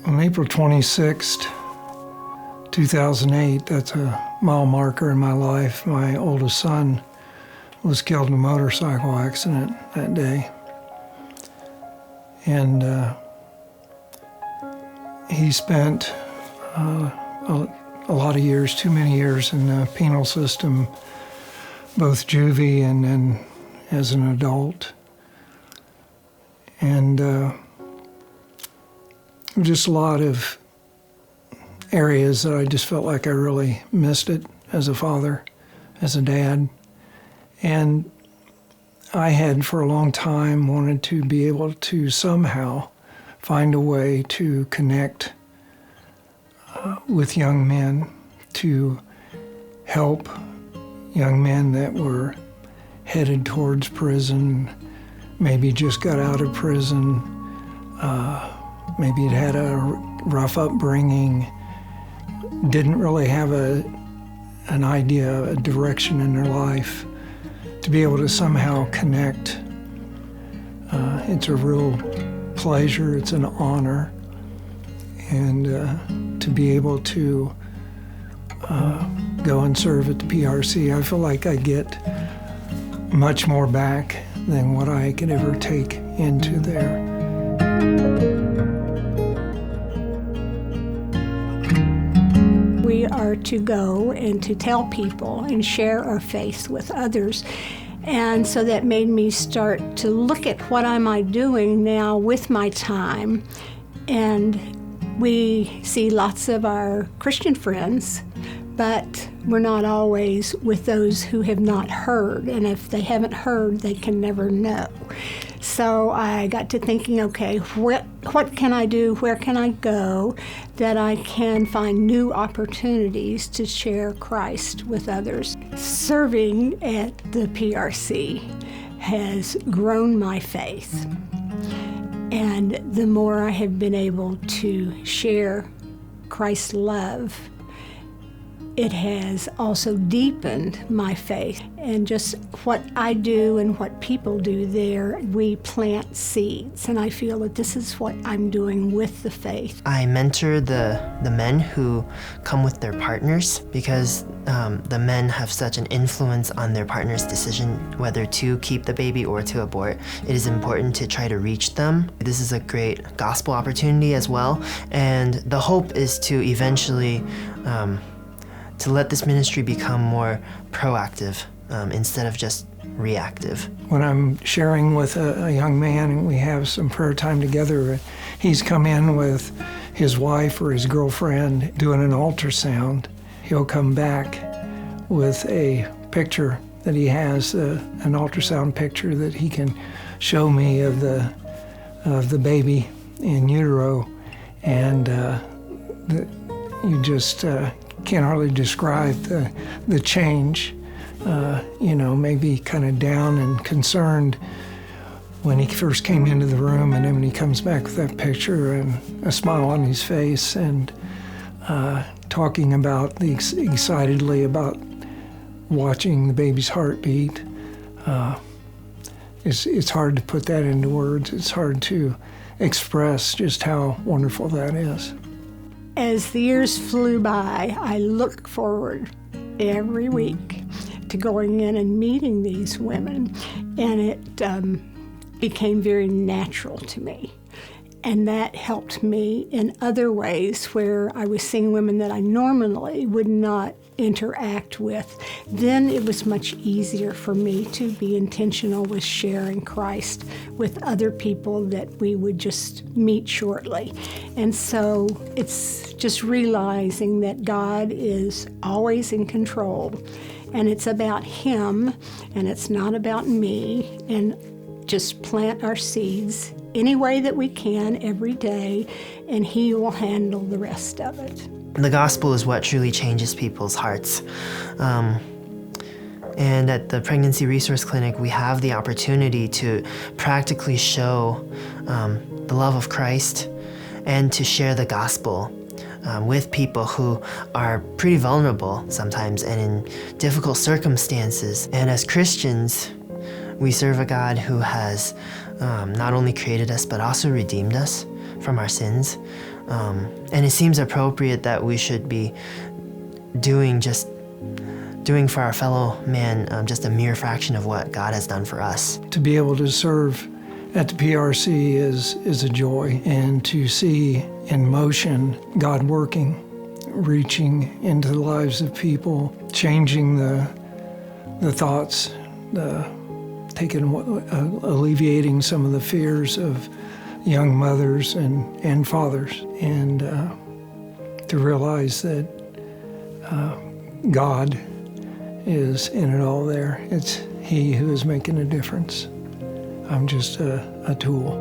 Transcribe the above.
On April 26th, 2008, that's a mile marker in my life. My oldest son was killed in a motorcycle accident that day. And he spent a lot of years, too many years in the penal system, both juvie and then as an adult. And just a lot of areas that I just felt like I really missed it as a father, as a dad. And I had for a long time wanted to be able to somehow find a way to connect with young men, to help young men that were headed towards prison, maybe just got out of prison, maybe had a rough upbringing, didn't really have an idea, a direction in their life, to be able to somehow connect. It's a real pleasure, it's an honor, and to be able to go and serve at the PRC, I feel like I get much more back than what I could ever take into there. We are to go and to tell people and share our faith with others. And so that made me start to look at what am I doing now with my time. And we see lots of our Christian friends, but we're not always with those who have not heard. And if they haven't heard, they can never know. So I got to thinking, okay, what can I do? Where can I go that I can find new opportunities to share Christ with others? Serving at the PRC has grown my faith. And the more I have been able to share Christ's love, it has also deepened my faith. And just what I do and what people do there, we plant seeds. And I feel that this is what I'm doing with the faith. I mentor the men who come with their partners because the men have such an influence on their partner's decision whether to keep the baby or to abort. It is important to try to reach them. This is a great gospel opportunity as well. And the hope is to eventually to let this ministry become more proactive instead of just reactive. When I'm sharing with a young man and we have some prayer time together, he's come in with his wife or his girlfriend doing an ultrasound. He'll come back with a picture that he has, an ultrasound picture that he can show me of the baby in utero, and you just can't hardly describe the change. Maybe kind of down and concerned when he first came into the room, and then when he comes back with that picture and a smile on his face and talking about excitedly about watching the baby's heartbeat. It's hard to put that into words. It's hard to express just how wonderful that is. As the years flew by, I look forward every week to going in and meeting these women, and it became very natural to me. And that helped me in other ways where I was seeing women that I normally would not interact with. Then it was much easier for me to be intentional with sharing Christ with other people that we would just meet shortly. And so it's just realizing that God is always in control, and it's about Him, and it's not about me, and just plant our seeds any way that we can every day, and He will handle the rest of it. The gospel is what truly changes people's hearts. And at the Pregnancy Resource Clinic, we have the opportunity to practically show the love of Christ and to share the gospel with people who are pretty vulnerable sometimes and in difficult circumstances. And as Christians, we serve a God who has not only created us, but also redeemed us from our sins. And it seems appropriate that we should be doing for our fellow man just a mere fraction of what God has done for us. To be able to serve at the PRC is a joy, and to see in motion God working, reaching into the lives of people, changing the thoughts, alleviating some of the fears of young mothers and fathers, and to realize that God is in it all there. It's He who is making a difference. I'm just a tool.